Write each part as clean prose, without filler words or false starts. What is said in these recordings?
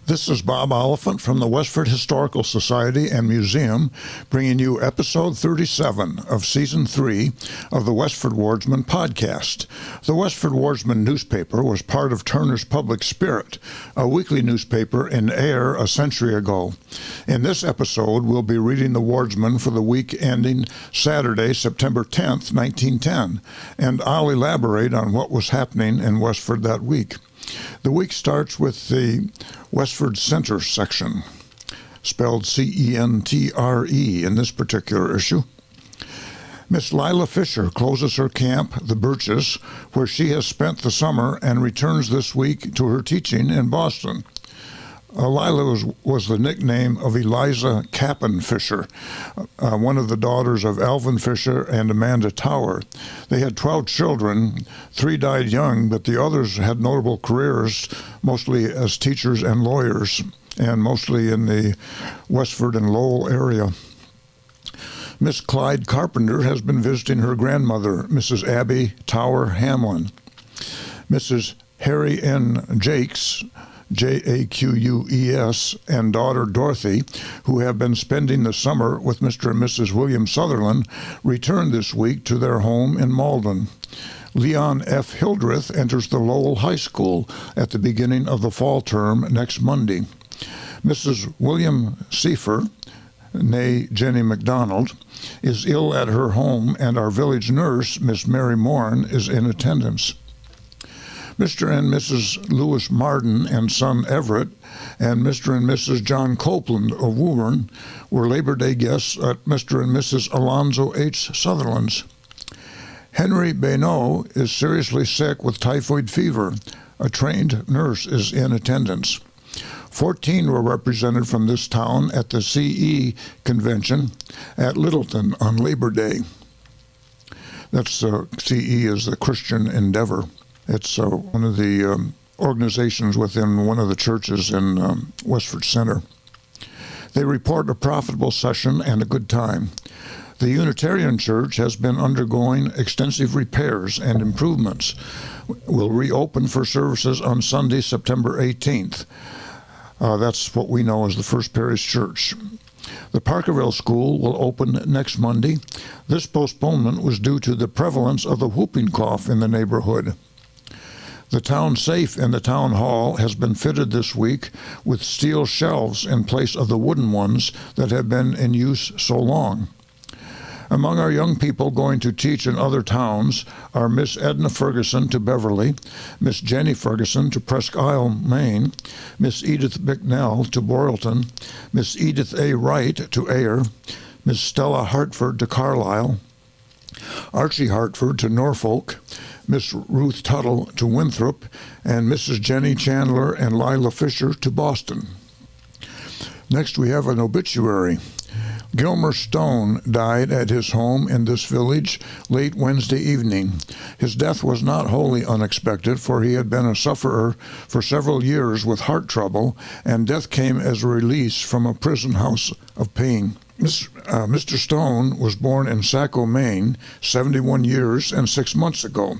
This is Bob Oliphant from the Westford Historical Society and Museum, bringing you episode 37 of season 3 of the Westford Wardsman podcast. The Westford Wardsman newspaper was part of Turner's Public Spirit, a weekly newspaper in Ayer a century ago. In this episode, we'll be reading the Wardsman for the week ending Saturday, September 10th, 1910, and I'll elaborate on what was happening in Westford that week. The week starts with the Westford Center section, spelled C-E-N-T-R-E in this particular issue. Miss Lila Fisher closes her camp, the Birches, where she has spent the summer and returns this week to her teaching in Boston. Lila was the nickname of Eliza Capon Fisher, one of the daughters of Alvin Fisher and Amanda Tower. They had 12 children. 3 died young, but the others had notable careers, mostly as teachers and lawyers, and mostly in the Westford and Lowell area. Miss Clyde Carpenter has been visiting her grandmother, Mrs. Abby Tower Hamlin. Mrs. Harry N. Jakes, J-A-Q-U-E-S, and daughter Dorothy, who have been spending the summer with Mr. and Mrs. William Sutherland, returned this week to their home in Malden. Leon F. Hildreth enters the Lowell High School at the beginning of the fall term next Monday. Mrs. William Seifer, née Jenny MacDonald, is ill at her home, and our village nurse, Miss Mary Morn, is in attendance. Mr. and Mrs. Lewis Marden and son Everett and Mr. and Mrs. John Copeland of Woburn were Labor Day guests at Mr. and Mrs. Alonzo H. Sutherland's. Henry Benoit is seriously sick with typhoid fever. A trained nurse is in attendance. 14 were represented from this town at the CE convention at Littleton on Labor Day. That's CE is the Christian Endeavor. It's one of the organizations within one of the churches in Westford Center. They report a profitable session and a good time. The Unitarian Church has been undergoing extensive repairs and improvements. Will reopen for services on Sunday, September 18th. That's what we know as the First Parish Church. The Parkerville School will open next Monday. This postponement was due to the prevalence of the whooping cough in the neighborhood. The town safe in the town hall has been fitted this week with steel shelves in place of the wooden ones that have been in use so long. Among our young people going to teach in other towns are Miss Edna Ferguson to Beverly, Miss Jenny Ferguson to Presque Isle, Maine, Miss Edith Bicknell to Boylston, Miss Edith A. Wright to Ayer, Miss Stella Hartford to Carlisle, Archie Hartford to Norfolk, Miss Ruth Tuttle to Winthrop, and Mrs. Jenny Chandler and Lila Fisher to Boston. Next, we have an obituary. Gilmer Stone died at his home in this village late Wednesday evening. His death was not wholly unexpected, for he had been a sufferer for several years with heart trouble, and death came as a release from a prison house of pain. Mr. Stone was born in Saco, Maine, 71 years and 6 months ago.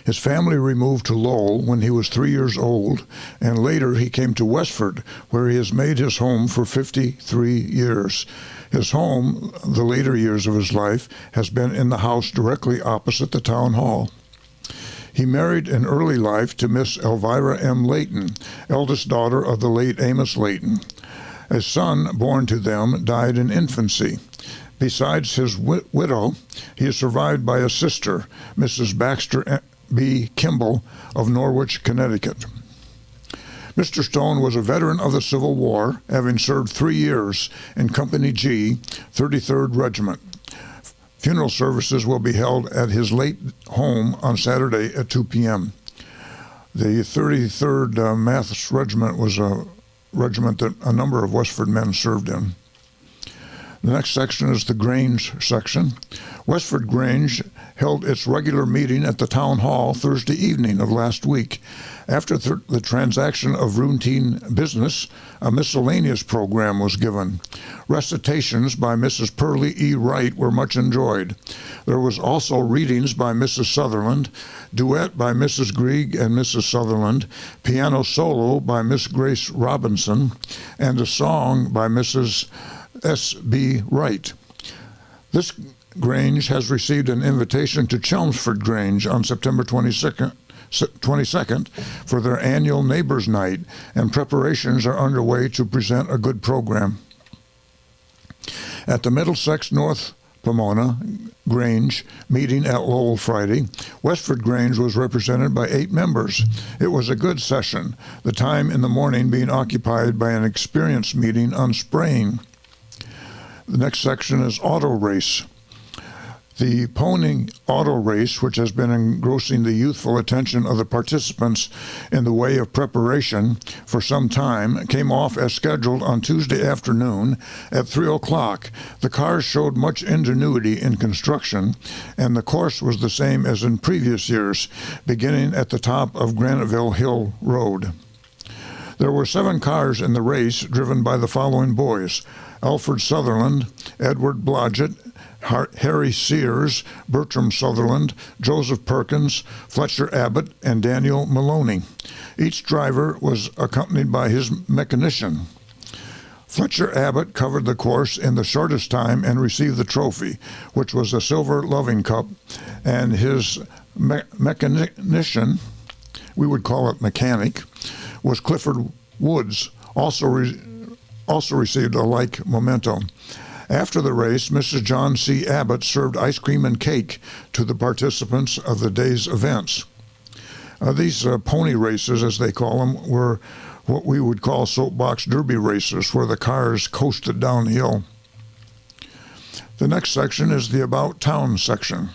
His family removed to Lowell when he was 3 years old, and later he came to Westford, where he has made his home for 53 years. His home, the later years of his life, has been in the house directly opposite the town hall. He married in early life to Miss Elvira M. Layton, eldest daughter of the late Amos Layton. A son born to them died in infancy. Besides his widow, he is survived by a sister, Mrs. Baxter B. Kimball of Norwich, Connecticut. Mr. Stone was a veteran of the Civil War, having served 3 years in Company G, 33rd Regiment. Funeral services will be held at his late home on Saturday at 2 p.m. The 33rd Maths Regiment was a regiment that a number of Westford men served in. The next section is the Grange section. Westford Grange held its regular meeting at the Town Hall Thursday evening of last week. After the transaction of routine business, a miscellaneous program was given. Recitations by Mrs. Pearlie E. Wright were much enjoyed. There was also readings by Mrs. Sutherland, duet by Mrs. Grieg and Mrs. Sutherland, piano solo by Miss Grace Robinson, and a song by Mrs. S.B. Wright. This Grange has received an invitation to Chelmsford Grange on September 22nd for their annual Neighbors' Night, and preparations are underway to present a good program. At the Middlesex North Pomona Grange meeting at Lowell Friday, Westford Grange was represented by 8 members. It was a good session, the time in the morning being occupied by an experience meeting on spraying. The next section is auto race. The pony auto race, which has been engrossing the youthful attention of the participants in the way of preparation for some time, came off as scheduled on Tuesday afternoon at 3 o'clock. The cars showed much ingenuity in construction, and the course was the same as in previous years, beginning at the top of Graniteville Hill Road. There were 7 cars in the race, driven by the following boys: Alfred Sutherland, Edward Blodgett, Harry Sears, Bertram Sutherland, Joseph Perkins, Fletcher Abbott, and Daniel Maloney. Each driver was accompanied by his mechanician. Fletcher Abbott covered the course in the shortest time and received the trophy, which was a silver loving cup, and his mechanician, we would call it mechanic, was Clifford Woods, also received a like memento. After the race, Mrs. John C. Abbott served ice cream and cake to the participants of the day's events. These pony races, as they call them, were what we would call soapbox derby races, where the cars coasted downhill. The next section is the About Town section.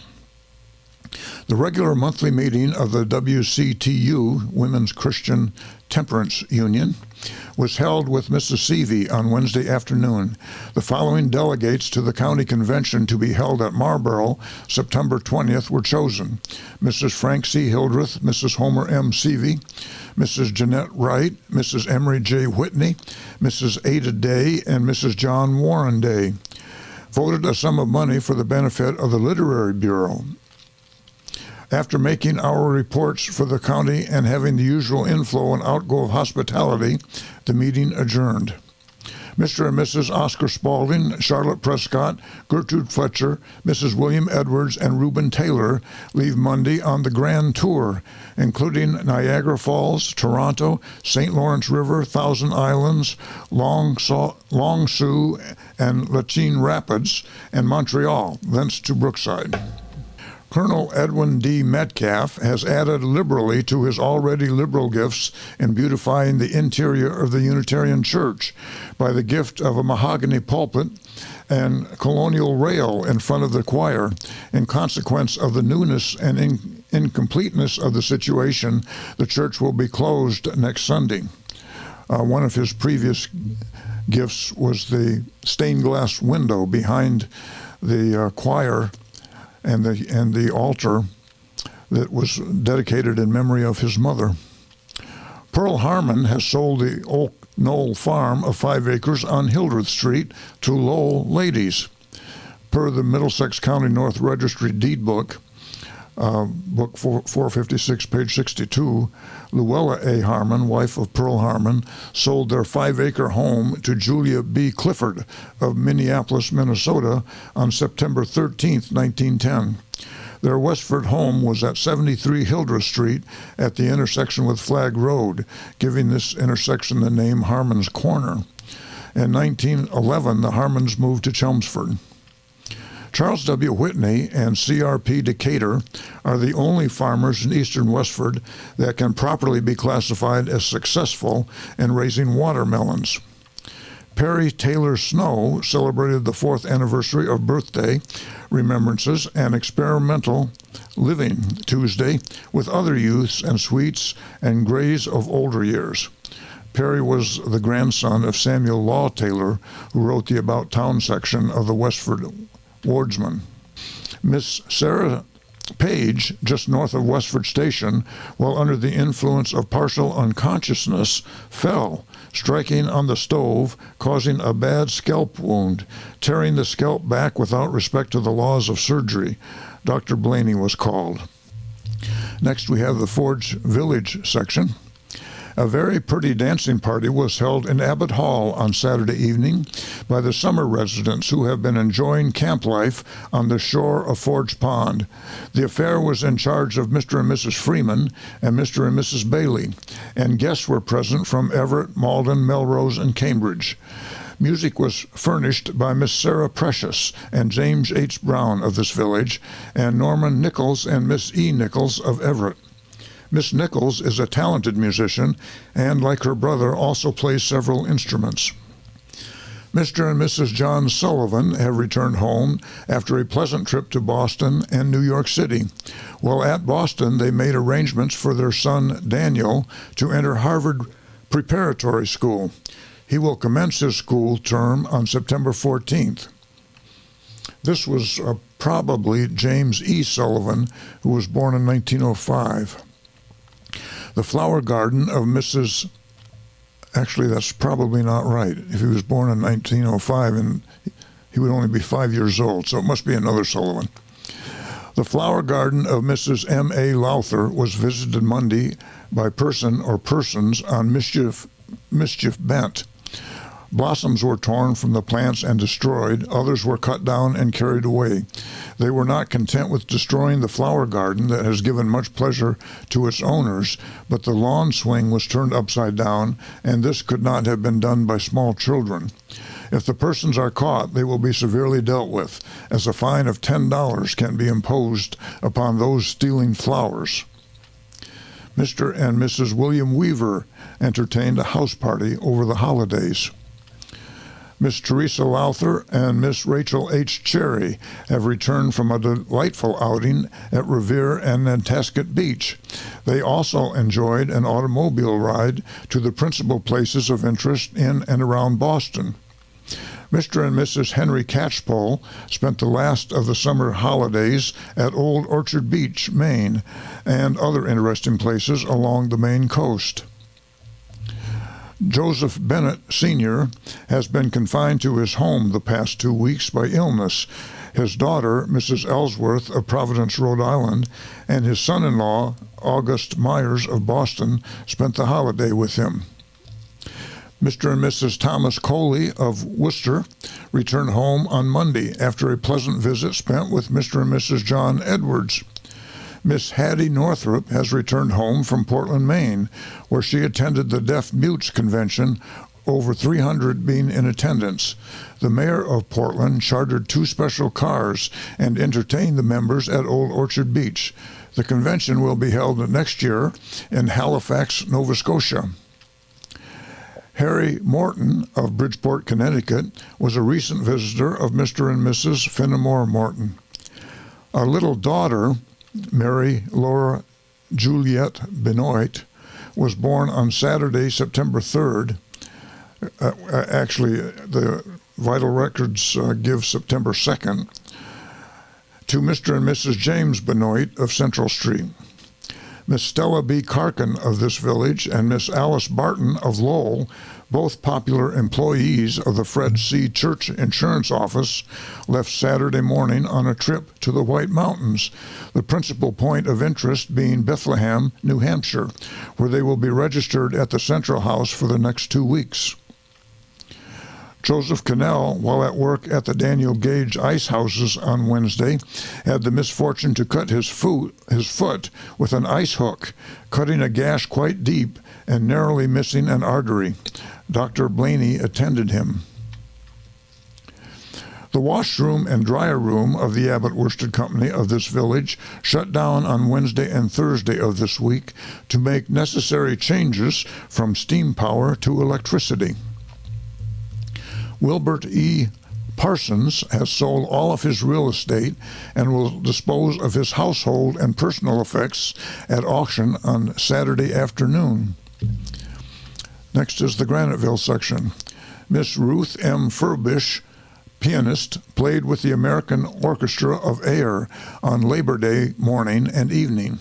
The regular monthly meeting of the WCTU, Women's Christian Temperance Union, was held with Mrs. Seavey on Wednesday afternoon. The following delegates to the county convention to be held at Marlborough September 20th were chosen: Mrs. Frank C. Hildreth, Mrs. Homer M. Seavey, Mrs. Jeanette Wright, Mrs. Emery J. Whitney, Mrs. Ada Day, and Mrs. John Warren Day. Voted a sum of money for the benefit of the Literary Bureau. After making our reports for the county and having the usual inflow and outgo of hospitality, the meeting adjourned. Mr. and Mrs. Oscar Spaulding, Charlotte Prescott, Gertrude Fletcher, Mrs. William Edwards, and Reuben Taylor leave Monday on the Grand Tour, including Niagara Falls, Toronto, St. Lawrence River, Thousand Islands, Long Sault, and Lachine Rapids, and Montreal, thence to Brookside. Colonel Edwin D. Metcalf has added liberally to his already liberal gifts in beautifying the interior of the Unitarian Church by the gift of a mahogany pulpit and colonial rail in front of the choir. In consequence of the newness and incompleteness of the situation, the church will be closed next Sunday. One of his previous gifts was the stained glass window behind the choir and the altar that was dedicated in memory of his mother. Pearl Harmon has sold the Oak Knoll Farm of 5 acres on Hildreth Street to Lowell ladies. Per the Middlesex County North Registry deed book, book 456, page 62, Luella A. Harmon, wife of Pearl Harmon, sold their 5-acre home to Julia B. Clifford of Minneapolis, Minnesota on September 13, 1910. Their Westford home was at 73 Hildreth Street at the intersection with Flag Road, giving this intersection the name Harmon's Corner. In 1911, the Harmons moved to Chelmsford. Charles W. Whitney and C.R.P. Decatur are the only farmers in eastern Westford that can properly be classified as successful in raising watermelons. Perry Taylor Snow celebrated the 4th anniversary of birthday remembrances and experimental living Tuesday with other youths and sweets and grays of older years. Perry was the grandson of Samuel Law Taylor, who wrote the About Town section of the Westford Wardsman. Miss Sarah Page, just north of Westford Station, while under the influence of partial unconsciousness, fell, striking on the stove, causing a bad scalp wound, tearing the scalp back without respect to the laws of surgery. Dr. Blaney was called. Next, we have the Forge Village section. A very pretty dancing party was held in Abbott Hall on Saturday evening by the summer residents who have been enjoying camp life on the shore of Forge Pond. The affair was in charge of Mr. and Mrs. Freeman and Mr. and Mrs. Bailey, and guests were present from Everett, Malden, Melrose, and Cambridge. Music was furnished by Miss Sarah Precious and James H. Brown of this village, and Norman Nichols and Miss E. Nichols of Everett. Miss Nichols is a talented musician and, like her brother, also plays several instruments. Mr. and Mrs. John Sullivan have returned home after a pleasant trip to Boston and New York City. While at Boston, they made arrangements for their son, Daniel, to enter Harvard Preparatory School. He will commence his school term on September 14th. This was probably James E. Sullivan, who was born in 1905. The flower garden of Mrs. Actually, that's probably not right. If he was born in 1905, and he would only be 5 years old, so it must be another Sullivan. The flower garden of Mrs. M.A. Lowther was visited Monday by person or persons on mischief bent. Blossoms were torn from the plants and destroyed. Others were cut down and carried away. They were not content with destroying the flower garden that has given much pleasure to its owners, but the lawn swing was turned upside down, and this could not have been done by small children. If the persons are caught, they will be severely dealt with, as a fine of $10 can be imposed upon those stealing flowers. Mr. and Mrs. William Weaver entertained a house party over the holidays. Miss Teresa Lowther and Miss Rachel H. Cherry have returned from a delightful outing at Revere and Nantasket Beach. They also enjoyed an automobile ride to the principal places of interest in and around Boston. Mr. and Mrs. Henry Catchpole spent the last of the summer holidays at Old Orchard Beach, Maine, and other interesting places along the Maine coast. Joseph Bennett, Sr., has been confined to his home the past 2 weeks by illness. His daughter, Mrs. Ellsworth of Providence, Rhode Island, and his son-in-law, August Myers of Boston, spent the holiday with him. Mr. and Mrs. Thomas Coley of Worcester returned home on Monday after a pleasant visit spent with Mr. and Mrs. John Edwards. Miss Hattie Northrup has returned home from Portland, Maine, where she attended the Deaf Mutes Convention, over 300 being in attendance. The mayor of Portland chartered 2 special cars and entertained the members at Old Orchard Beach. The convention will be held next year in Halifax, Nova Scotia. Harry Morton of Bridgeport, Connecticut, was a recent visitor of Mr. and Mrs. Fenimore Morton. A little daughter, Mary Laura Juliette Benoit, was born on Saturday, September 3rd. Actually, the vital records give September 2nd, to Mr. and Mrs. James Benoit of Central Street. Miss Stella B. Karkin of this village and Miss Alice Barton of Lowell, both popular employees of the Fred C. Church Insurance Office, left Saturday morning on a trip to the White Mountains, the principal point of interest being Bethlehem, New Hampshire, where they will be registered at the Central House for the next 2 weeks. Joseph Cannell, while at work at the Daniel Gage Ice Houses on Wednesday, had the misfortune to cut his foot with an ice hook, cutting a gash quite deep and narrowly missing an artery. Dr. Blaney attended him. The washroom and dryer room of the Abbott Worsted Company of this village shut down on Wednesday and Thursday of this week to make necessary changes from steam power to electricity. Wilbert E. Parsons has sold all of his real estate and will dispose of his household and personal effects at auction on Saturday afternoon. Next is the Graniteville section. Miss Ruth M. Furbish, pianist, played with the American Orchestra of Ayer on Labor Day morning and evening.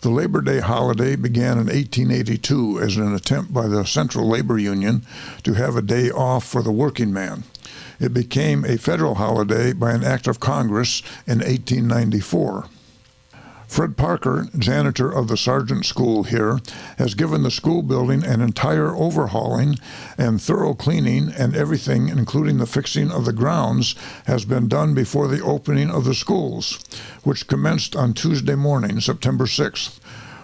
The Labor Day holiday began in 1882 as an attempt by the Central Labor Union to have a day off for the working man. It became a federal holiday by an act of Congress in 1894. Fred Parker, janitor of the Sargent School here, has given the school building an entire overhauling and thorough cleaning, and everything, including the fixing of the grounds, has been done before the opening of the schools, which commenced on Tuesday morning, September 6th.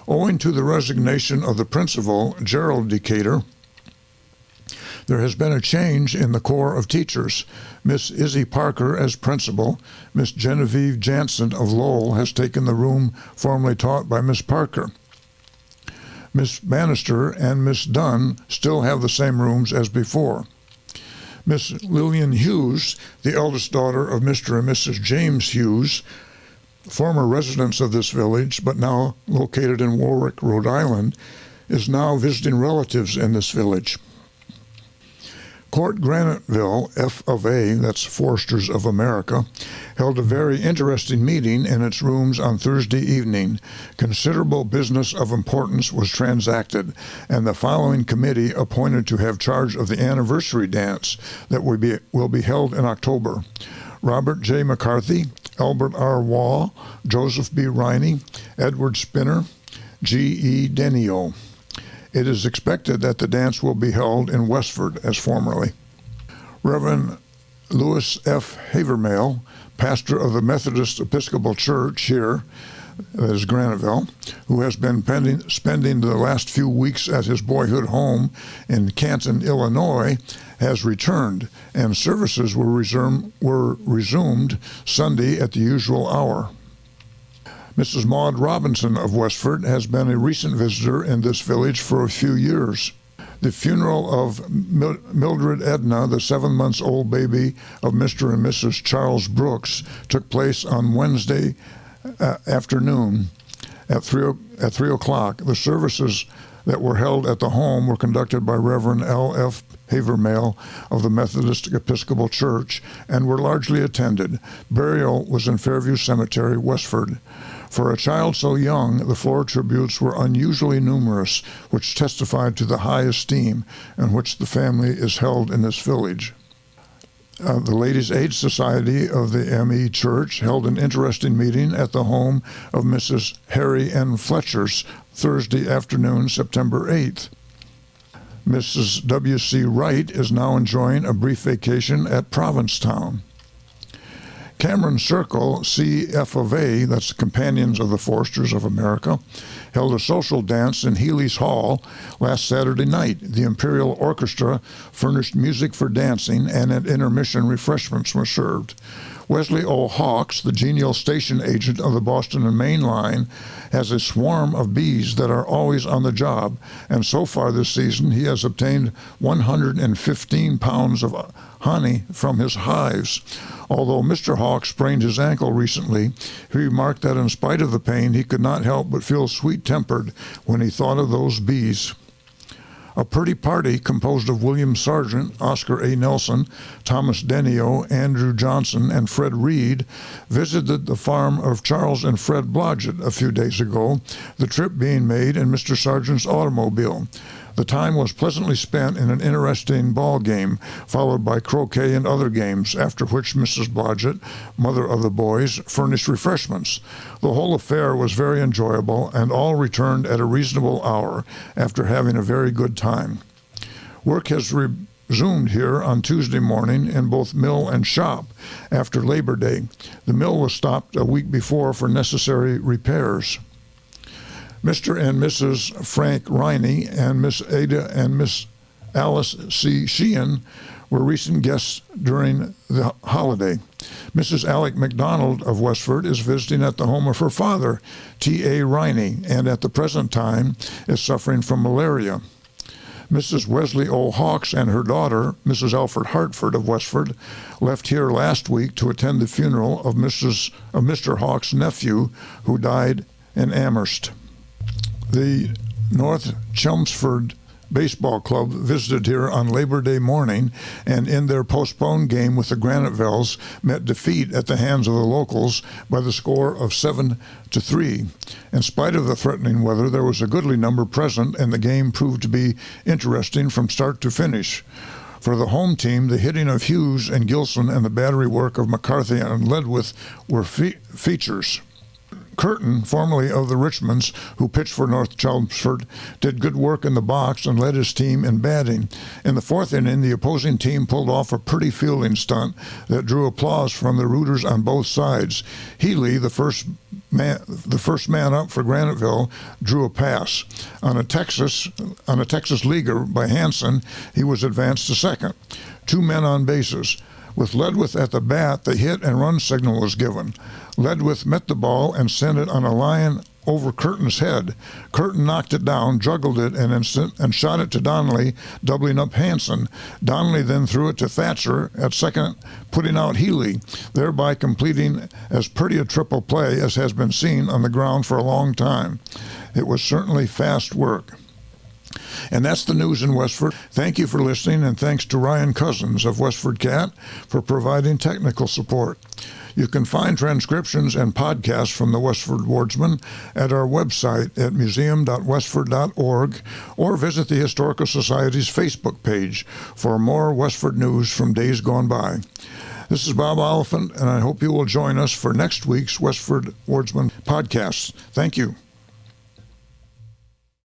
Owing to the resignation of the principal, Gerald Decatur, there has been a change in the corps of teachers. Miss Izzy Parker as principal. Miss Genevieve Jansen of Lowell has taken the room formerly taught by Miss Parker. Miss Bannister and Miss Dunn still have the same rooms as before. Miss Lillian Hughes, the eldest daughter of Mr. and Mrs. James Hughes, former residents of this village, but now located in Warwick, Rhode Island, is now visiting relatives in this village. Court Graniteville, F of A, that's Foresters of America, held a very interesting meeting in its rooms on Thursday evening. Considerable business of importance was transacted, and the following committee appointed to have charge of the anniversary dance that will be held in October: Robert J. McCarthy, Albert R. Waugh, Joseph B. Riney, Edward Spinner, G. E. Denio. It is expected that the dance will be held in Westford as formerly. Reverend Louis F. Havermale, pastor of the Methodist Episcopal Church here, that is Graniteville, who has been spending the last few weeks at his boyhood home in Canton, Illinois, has returned, and services were resumed Sunday at the usual hour. Mrs. Maud Robinson of Westford has been a recent visitor in this village for a few years. The funeral of Mildred Edna, the 7-month-old baby of Mr. and Mrs. Charles Brooks, took place on Wednesday afternoon at 3 o'clock. The services that were held at the home were conducted by Reverend L. F. Havermale of the Methodist Episcopal Church and were largely attended. Burial was in Fairview Cemetery, Westford. For a child so young, the floor tributes were unusually numerous, which testified to the high esteem in which the family is held in this village. The Ladies' Aid Society of the M.E. Church held an interesting meeting at the home of Mrs. Harry N. Fletcher's Thursday afternoon, September 8th. Mrs. W.C. Wright is now enjoying a brief vacation at Provincetown. Cameron Circle, CF of A, that's Companions of the Foresters of America, held a social dance in Healy's Hall last Saturday night. The Imperial Orchestra furnished music for dancing, and at intermission refreshments were served. Wesley O. Hawks, the genial station agent of the Boston and Maine line, has a swarm of bees that are always on the job, and so far this season he has obtained 115 pounds of honey from his hives. Although Mr. Hawks sprained his ankle recently, he remarked that in spite of the pain, he could not help but feel sweet-tempered when he thought of those bees. A pretty party composed of William Sargent, Oscar A. Nelson, Thomas Denio, Andrew Johnson, and Fred Reed visited the farm of Charles and Fred Blodgett a few days ago, the trip being made in Mr. Sargent's automobile. The time was pleasantly spent in an interesting ball game, followed by croquet and other games, after which Mrs. Blodgett, mother of the boys, furnished refreshments. The whole affair was very enjoyable, and all returned at a reasonable hour after having a very good time. Work has resumed here on Tuesday morning in both mill and shop after Labor Day. The mill was stopped a week before for necessary repairs. Mr. and Mrs. Frank Riney and Miss Ada and Miss Alice C. Sheehan were recent guests during the holiday. Mrs. Alec McDonald of Westford is visiting at the home of her father, T.A. Riney, and at the present time is suffering from malaria. Mrs. Wesley O. Hawks and her daughter, Mrs. Alfred Hartford of Westford, left here last week to attend the funeral of Mr. Hawks' nephew, who died in Amherst. The North Chelmsford Baseball Club visited here on Labor Day morning, and in their postponed game with the Granitevilles met defeat at the hands of the locals by the score of 7-3. In spite of the threatening weather, there was a goodly number present, and the game proved to be interesting from start to finish. For the home team, the hitting of Hughes and Gilson and the battery work of McCarthy and Ledwith were features. Curtin, formerly of the Richmonds, who pitched for North Chelmsford, did good work in the box and led his team in batting. In the fourth inning, the opposing team pulled off a pretty fielding stunt that drew applause from the rooters on both sides. Healy, the first man up for Graniteville, drew a pass. On a Texas leaguer by Hanson, he was advanced to second. 2 men on bases. With Ledwith at the bat, the hit and run signal was given. Ledwith met the ball and sent it on a line over Curtin's head. Curtin knocked it down, juggled it, and shot it to Donnelly, doubling up Hanson. Donnelly then threw it to Thatcher at second, putting out Healy, thereby completing as pretty a triple play as has been seen on the ground for a long time. It was certainly fast work. And that's the news in Westford. Thank you for listening, and thanks to Ryan Cousins of WestfordCAT for providing technical support. You can find transcriptions and podcasts from the Westford Wardsman at our website at museum.westford.org, or visit the Historical Society's Facebook page for more Westford news from days gone by. This is Bob Oliphant, and I hope you will join us for next week's Westford Wardsman podcast. Thank you.